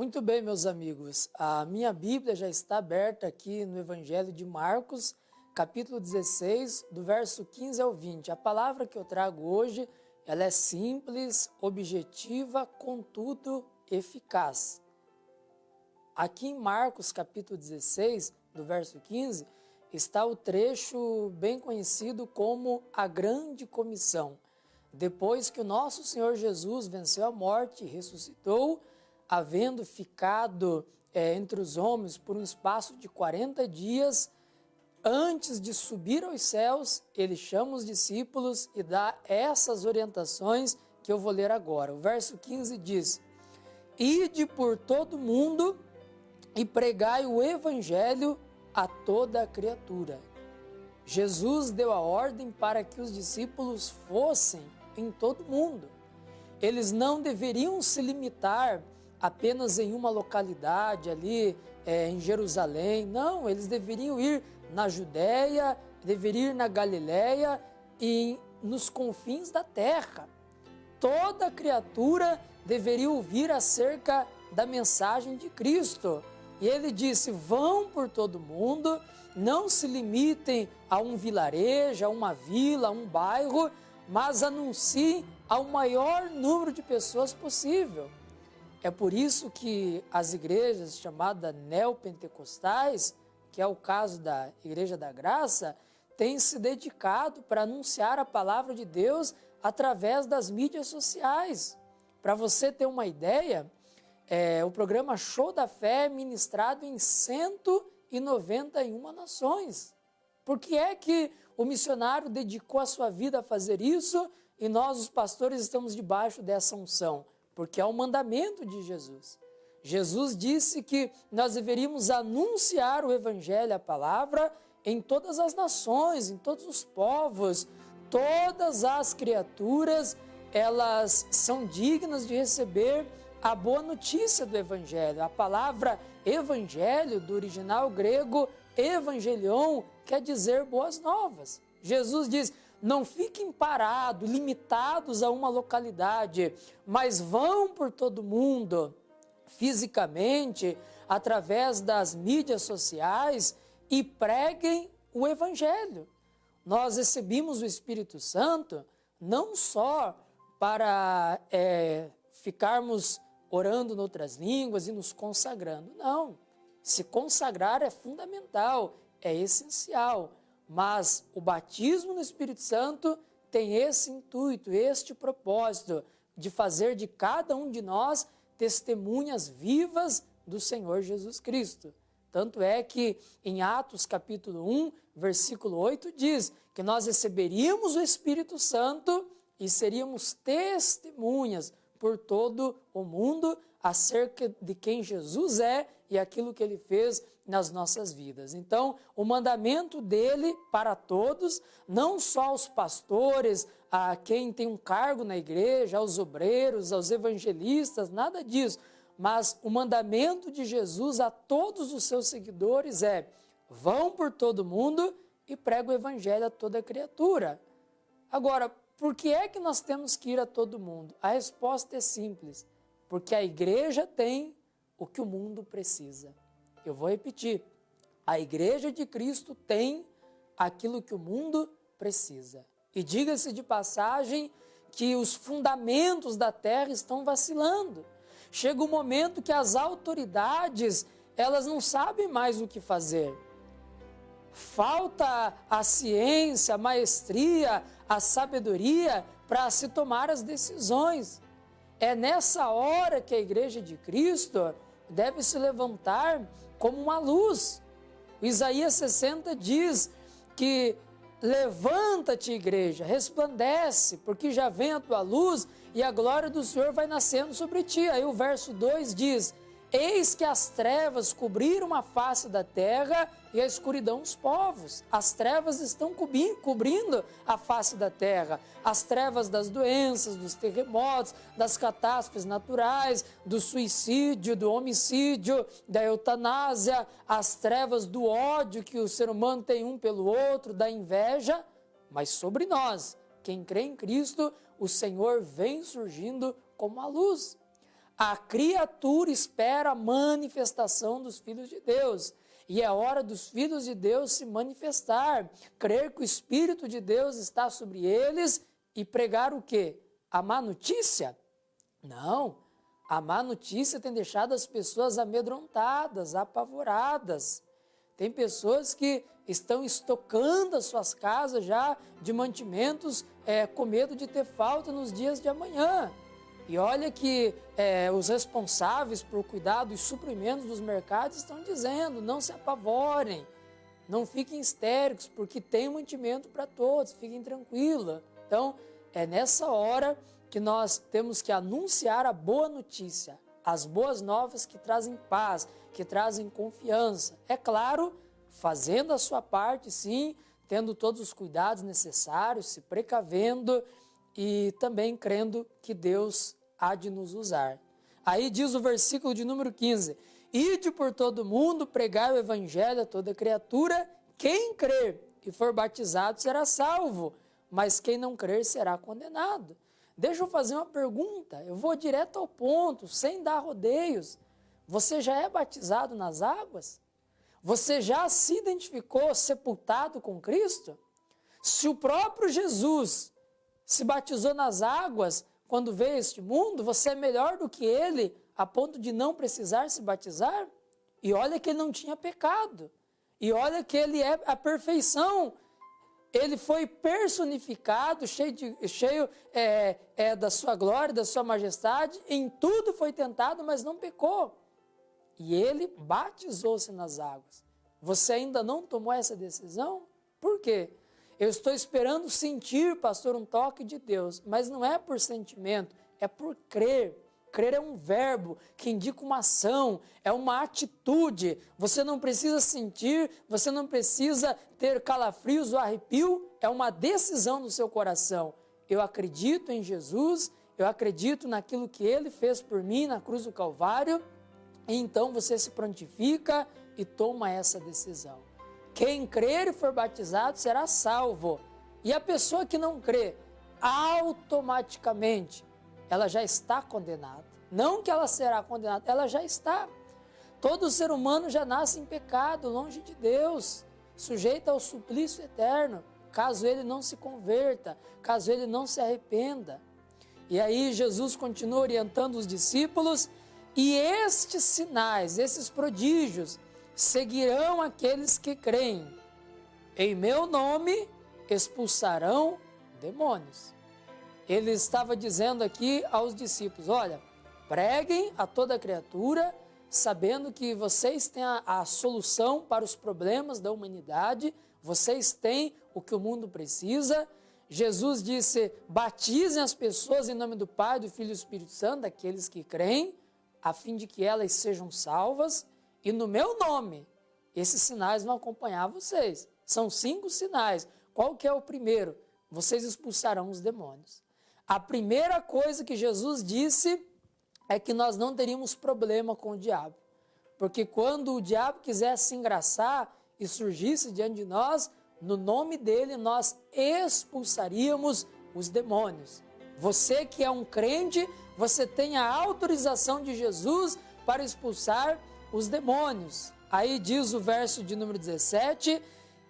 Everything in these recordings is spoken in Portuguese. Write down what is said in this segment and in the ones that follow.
Muito bem, meus amigos. A minha Bíblia já está aberta aqui no Evangelho de Marcos, capítulo 16, do verso 15 ao 20. A palavra que eu trago hoje, ela é simples, objetiva, contudo eficaz. Aqui em Marcos, capítulo 16, do verso 15, está o trecho bem conhecido como a Grande Comissão. Depois que o nosso Senhor Jesus venceu a morte e ressuscitou, havendo ficado entre os homens por um espaço de 40 dias, antes de subir aos céus, ele chama os discípulos e dá essas orientações que eu vou ler agora. O verso 15 diz: Ide por todo mundo e pregai o evangelho a toda a criatura. Jesus deu a ordem para que os discípulos fossem em todo mundo. Eles não deveriam se limitar apenas em uma localidade ali em Jerusalém. Não, eles deveriam ir na Judéia, deveriam ir na Galiléia e nos confins da terra. Toda criatura deveria ouvir acerca da mensagem de Cristo. E ele disse: vão por todo mundo, não se limitem a um vilarejo, a uma vila, a um bairro, mas anunciem ao maior número de pessoas possível. É por isso que as igrejas chamadas neopentecostais, que é o caso da Igreja da Graça, têm se dedicado para anunciar a palavra de Deus através das mídias sociais. Para você ter uma ideia, o programa Show da Fé é ministrado em 191 nações. Por que é que o missionário dedicou a sua vida a fazer isso e nós, os pastores, estamos debaixo dessa unção? Porque é o mandamento de Jesus. Jesus disse que nós deveríamos anunciar o evangelho, a palavra, em todas as nações, em todos os povos. Todas as criaturas, elas são dignas de receber a boa notícia do evangelho. A palavra evangelho, do original grego evangelion, quer dizer boas novas. Jesus diz: não fiquem parados, limitados a uma localidade, mas vão por todo mundo, fisicamente, através das mídias sociais, e preguem o evangelho. Nós recebemos o Espírito Santo não só para ficarmos orando em outras línguas e nos consagrando. Não, se consagrar é fundamental, é essencial. Mas o batismo no Espírito Santo tem esse intuito, este propósito de fazer de cada um de nós testemunhas vivas do Senhor Jesus Cristo. Tanto é que em Atos capítulo 1, versículo 8 diz que nós receberíamos o Espírito Santo e seríamos testemunhas por todo o mundo acerca de quem Jesus é e aquilo que ele fez nas nossas vidas. Então, o mandamento dele para todos, não só aos pastores, a quem tem um cargo na igreja, aos obreiros, aos evangelistas, nada disso, mas o mandamento de Jesus a todos os seus seguidores é: vão por todo mundo e pregam o evangelho a toda criatura. Agora, por que é que nós temos que ir a todo mundo? A resposta é simples: porque a igreja tem o que o mundo precisa. Eu vou repetir: a igreja de Cristo tem aquilo que o mundo precisa. E diga-se de passagem que os fundamentos da terra estão vacilando. Chega um momento que as autoridades, elas não sabem mais o que fazer. Falta a ciência, a maestria, a sabedoria para se tomar as decisões. É nessa hora que a igreja de Cristo deve se levantar como uma luz. O Isaías 60 diz que levanta-te, igreja, resplandece, porque já vem a tua luz e a glória do Senhor vai nascendo sobre ti. Aí o verso 2 diz: eis que as trevas cobriram a face da terra e a escuridão os povos. As trevas estão cobrindo a face da terra. As trevas das doenças, dos terremotos, das catástrofes naturais, do suicídio, do homicídio, da eutanásia, as trevas do ódio que o ser humano tem um pelo outro, da inveja. Mas sobre nós, quem crê em Cristo, o Senhor vem surgindo como a luz. A criatura espera a manifestação dos filhos de Deus. E é hora dos filhos de Deus se manifestar, crer que o Espírito de Deus está sobre eles e pregar o quê? A má notícia? Não, a má notícia tem deixado as pessoas amedrontadas, apavoradas. Tem pessoas que estão estocando as suas casas já de mantimentos com medo de ter falta nos dias de amanhã. E olha que os responsáveis por cuidar dos suprimentos dos mercados estão dizendo, não se apavorem, não fiquem histéricos, porque tem mantimento para todos, fiquem tranquilos. Então, é nessa hora que nós temos que anunciar a boa notícia, as boas novas que trazem paz, que trazem confiança. É claro, fazendo a sua parte, sim, tendo todos os cuidados necessários, se precavendo e também crendo que Deus há de nos usar. Aí diz o versículo de número 15, ide por todo mundo, pregai o evangelho a toda criatura, quem crer e for batizado será salvo, mas quem não crer será condenado. Deixa eu fazer uma pergunta, eu vou direto ao ponto, sem dar rodeios. Você já é batizado nas águas? Você já se identificou sepultado com Cristo? Se o próprio Jesus se batizou nas águas quando veio a este mundo, você é melhor do que ele a ponto de não precisar se batizar? E olha que ele não tinha pecado. E olha que ele é a perfeição. Ele foi personificado, cheio da sua glória, da sua majestade. Em tudo foi tentado, mas não pecou. E ele batizou-se nas águas. Você ainda não tomou essa decisão? Por quê? Eu estou esperando sentir, pastor, um toque de Deus, mas não é por sentimento, é por crer. Crer é um verbo que indica uma ação, é uma atitude. Você não precisa sentir, você não precisa ter calafrios ou arrepio, é uma decisão no seu coração. Eu acredito em Jesus, eu acredito naquilo que Ele fez por mim na cruz do Calvário, e então você se prontifica e toma essa decisão. Quem crer e for batizado será salvo. E a pessoa que não crê, automaticamente, ela já está condenada. Não que ela será condenada, ela já está. Todo ser humano já nasce em pecado, longe de Deus, sujeito ao suplício eterno, caso ele não se converta, caso ele não se arrependa. E aí Jesus continua orientando os discípulos, e estes sinais, esses prodígios, seguirão aqueles que creem. Em meu nome expulsarão demônios. Ele estava dizendo aqui aos discípulos, olha, preguem a toda criatura, sabendo que vocês têm a solução para os problemas da humanidade, vocês têm o que o mundo precisa. Jesus disse, batizem as pessoas em nome do Pai, do Filho e do Espírito Santo, daqueles que creem, a fim de que elas sejam salvas. E no meu nome, esses sinais vão acompanhar vocês. São 5 sinais. Qual que é o primeiro? Vocês expulsarão os demônios. A primeira coisa que Jesus disse é que nós não teríamos problema com o diabo. Porque quando o diabo quisesse se engraçar e surgisse diante de nós, no nome dele nós expulsaríamos os demônios. Você que é um crente, você tem a autorização de Jesus para expulsar os demônios. Aí diz o verso de número 17,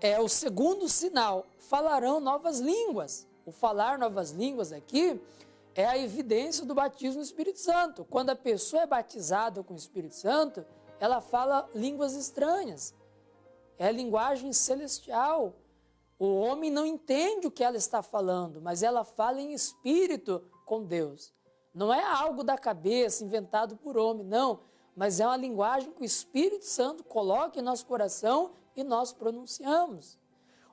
é o segundo sinal, falarão novas línguas. O falar novas línguas aqui é a evidência do batismo no Espírito Santo. Quando a pessoa é batizada com o Espírito Santo, ela fala línguas estranhas. É a linguagem celestial. O homem não entende o que ela está falando, mas ela fala em espírito com Deus. Não é algo da cabeça, inventado por homem, não. Mas é uma linguagem que o Espírito Santo coloca em nosso coração e nós pronunciamos.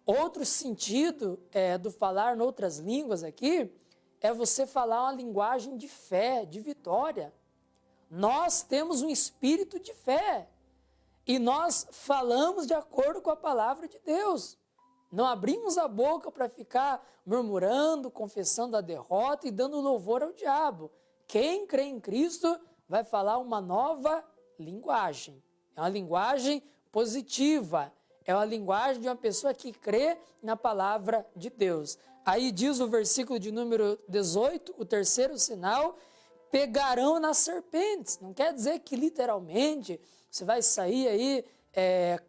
Outro sentido do falar em outras línguas aqui é você falar uma linguagem de fé, de vitória. Nós temos um espírito de fé e nós falamos de acordo com a palavra de Deus. Não abrimos a boca para ficar murmurando, confessando a derrota e dando louvor ao diabo. Quem crê em Cristo vai falar uma nova linguagem. É uma linguagem positiva. É uma linguagem de uma pessoa que crê na palavra de Deus. Aí diz o versículo de número 18, o terceiro sinal, pegarão nas serpentes. Não quer dizer que literalmente você vai sair aí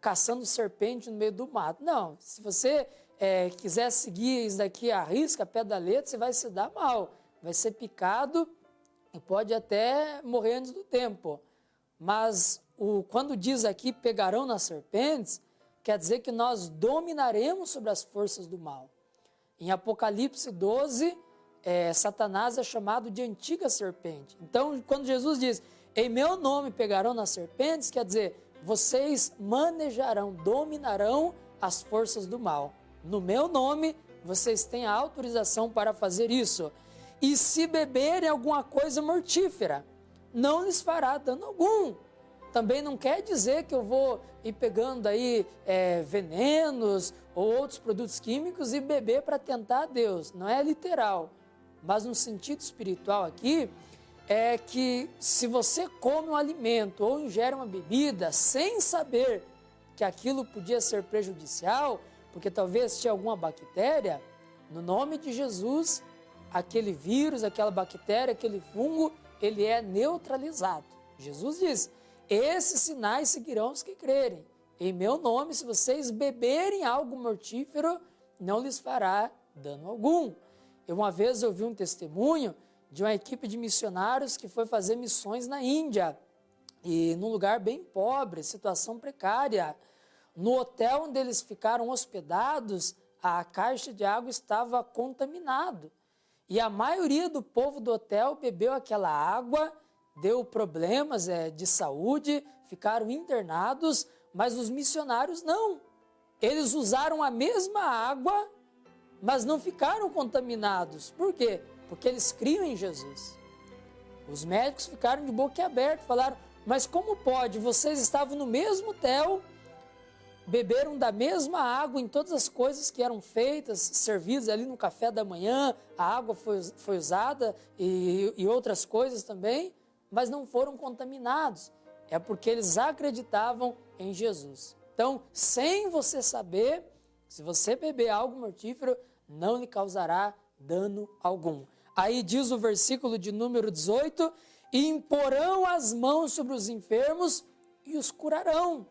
caçando serpente no meio do mato. Não, se você quiser seguir isso daqui à risca, pé da letra, você vai se dar mal. Vai ser picado e pode até morrer antes do tempo. Mas quando diz aqui pegarão nas serpentes, quer dizer que nós dominaremos sobre as forças do mal. Em Apocalipse 12, Satanás é chamado de antiga serpente. Então, quando Jesus diz, em meu nome pegarão nas serpentes, quer dizer, vocês manejarão, dominarão as forças do mal. No meu nome, vocês têm a autorização para fazer isso. E se beberem alguma coisa mortífera, não lhes fará dano algum. Também não quer dizer que eu vou ir pegando aí venenos ou outros produtos químicos e beber para tentar a Deus. Não é literal, mas no sentido espiritual aqui, é que se você come um alimento ou ingere uma bebida sem saber que aquilo podia ser prejudicial, porque talvez tinha alguma bactéria, no nome de Jesus, aquele vírus, aquela bactéria, aquele fungo, ele é neutralizado. Jesus diz, esses sinais seguirão os que crerem. Em meu nome, se vocês beberem algo mortífero, não lhes fará dano algum. Uma vez eu vi um testemunho de uma equipe de missionários que foi fazer missões na Índia, e num lugar bem pobre, situação precária. No hotel onde eles ficaram hospedados, a caixa de água estava contaminada. E a maioria do povo do hotel bebeu aquela água, deu problemas de saúde, ficaram internados, mas os missionários não. Eles usaram a mesma água, mas não ficaram contaminados. Por quê? Porque eles criam em Jesus. Os médicos ficaram de boca aberta, falaram, mas como pode? Vocês estavam no mesmo hotel, beberam da mesma água em todas as coisas que eram feitas, servidas ali no café da manhã, a água foi usada e outras coisas também, mas não foram contaminados. É porque eles acreditavam em Jesus. Então, sem você saber, se você beber algo mortífero, não lhe causará dano algum. Aí diz o versículo de número 18, e imporão as mãos sobre os enfermos e os curarão.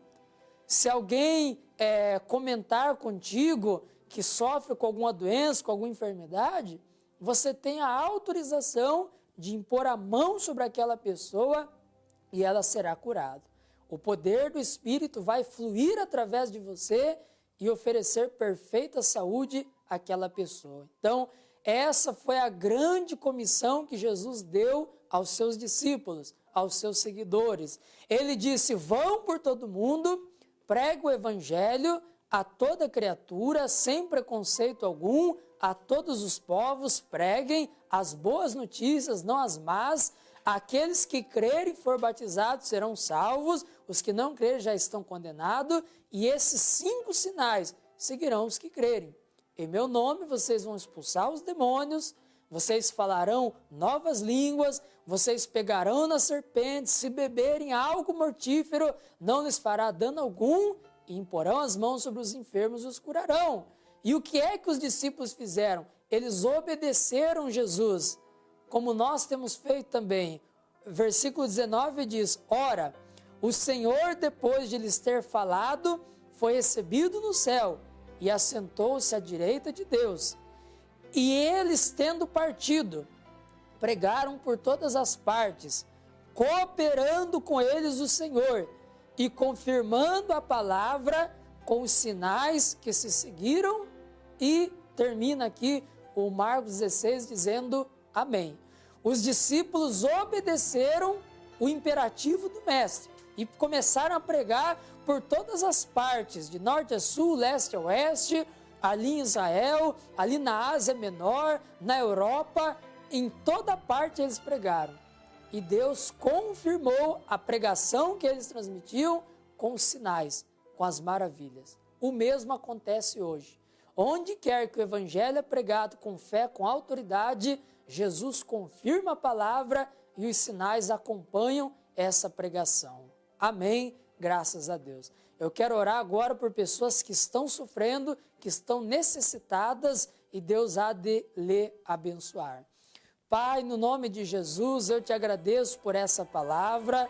Se alguém comentar contigo que sofre com alguma doença, com alguma enfermidade, você tem a autorização de impor a mão sobre aquela pessoa e ela será curada. O poder do Espírito vai fluir através de você e oferecer perfeita saúde àquela pessoa. Então, essa foi a grande comissão que Jesus deu aos seus discípulos, aos seus seguidores. Ele disse, vão por todo mundo, pregue o evangelho a toda criatura, sem preconceito algum, a todos os povos, preguem as boas notícias, não as más. Aqueles que crerem e for batizados serão salvos, os que não crerem já estão condenados, e esses 5 sinais seguirão os que crerem. Em meu nome vocês vão expulsar os demônios, vocês falarão novas línguas, vocês pegarão nas serpentes, se beberem algo mortífero, não lhes fará dano algum, e imporão as mãos sobre os enfermos e os curarão. E o que é que os discípulos fizeram? Eles obedeceram Jesus, como nós temos feito também. Versículo 19 diz, ora, o Senhor, depois de lhes ter falado, foi recebido no céu e assentou-se à direita de Deus. E eles, tendo partido, pregaram por todas as partes, cooperando com eles o Senhor e confirmando a palavra com os sinais que se seguiram. E termina aqui o Marcos 16 dizendo amém. Os discípulos obedeceram o imperativo do mestre e começaram a pregar por todas as partes, de norte a sul, leste a oeste, ali em Israel, ali na Ásia Menor, na Europa, em toda parte eles pregaram. E Deus confirmou a pregação que eles transmitiam com os sinais, com as maravilhas. O mesmo acontece hoje. Onde quer que o evangelho é pregado com fé, com autoridade, Jesus confirma a palavra e os sinais acompanham essa pregação. Amém? Graças a Deus. Eu quero orar agora por pessoas que estão sofrendo, que estão necessitadas e Deus há de lhe abençoar. Pai, no nome de Jesus, eu te agradeço por essa palavra,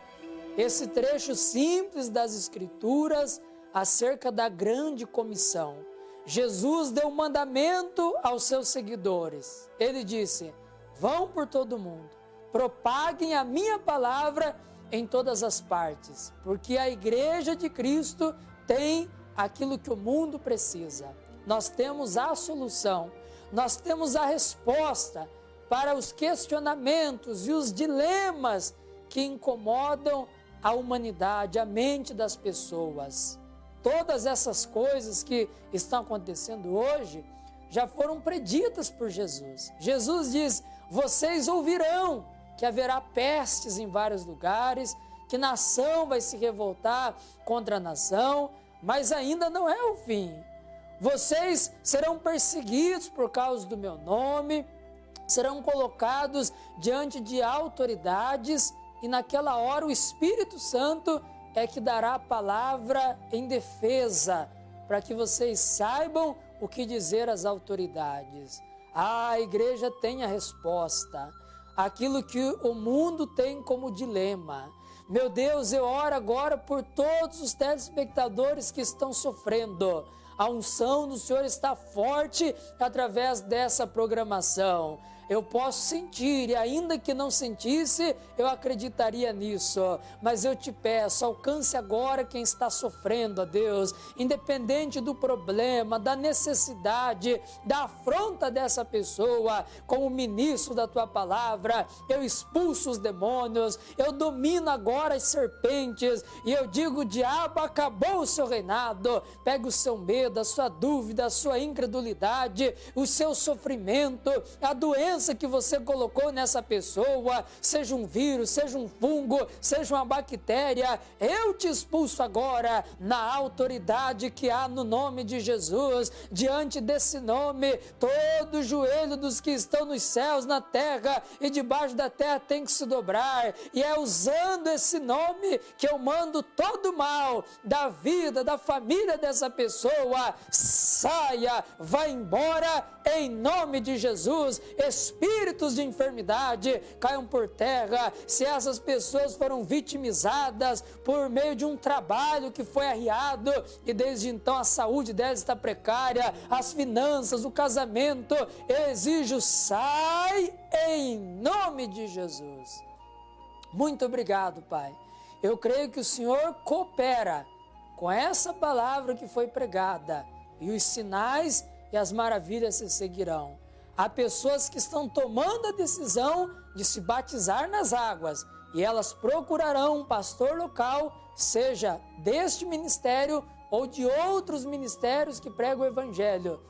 esse trecho simples das Escrituras acerca da grande comissão. Jesus deu um mandamento aos seus seguidores. Ele disse: vão por todo mundo, propaguem a minha palavra em todas as partes, porque a igreja de Cristo tem aquilo que o mundo precisa. Nós temos a solução, nós temos a resposta para os questionamentos e os dilemas que incomodam a humanidade, a mente das pessoas. Todas essas coisas que estão acontecendo hoje já foram preditas por Jesus. Jesus diz: vocês ouvirão que haverá pestes em vários lugares, que nação vai se revoltar contra nação, mas ainda não é o fim. Vocês serão perseguidos por causa do meu nome, serão colocados diante de autoridades, e naquela hora o Espírito Santo é que dará a palavra em defesa, para que vocês saibam o que dizer às autoridades. A igreja tem a resposta, aquilo que o mundo tem como dilema. Meu Deus, eu oro agora por todos os telespectadores que estão sofrendo. A unção do Senhor está forte através dessa programação. Eu posso sentir, e ainda que não sentisse, eu acreditaria nisso. Mas eu te peço, alcance agora quem está sofrendo, ó Deus, independente do problema, da necessidade, da afronta dessa pessoa. Como ministro da tua palavra, eu expulso os demônios, eu domino agora as serpentes, e eu digo: diabo, acabou o seu reinado. Pega o seu medo, a sua dúvida, a sua incredulidade, o seu sofrimento, a doença que você colocou nessa pessoa, seja um vírus, seja um fungo, seja uma bactéria, eu te expulso agora na autoridade que há no nome de Jesus. Diante desse nome, todo joelho dos que estão nos céus, na terra e debaixo da terra tem que se dobrar, e é usando esse nome que eu mando todo mal da vida, da família dessa pessoa, saia, vá embora em nome de Jesus. Espíritos de enfermidade caiam por terra. Se essas pessoas foram vitimizadas por meio de um trabalho que foi arriado e desde então a saúde delas está precária, as finanças, o casamento, eu exijo: sai em nome de Jesus. Muito obrigado, Pai. Eu creio que o Senhor coopera com essa palavra que foi pregada, e os sinais e as maravilhas se seguirão. Há pessoas que estão tomando a decisão de se batizar nas águas, e elas procurarão um pastor local, seja deste ministério ou de outros ministérios que pregam o evangelho.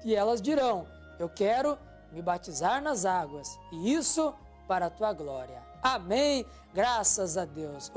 E elas dirão: eu quero me batizar nas águas, e isso para a tua glória. Amém. Graças a Deus.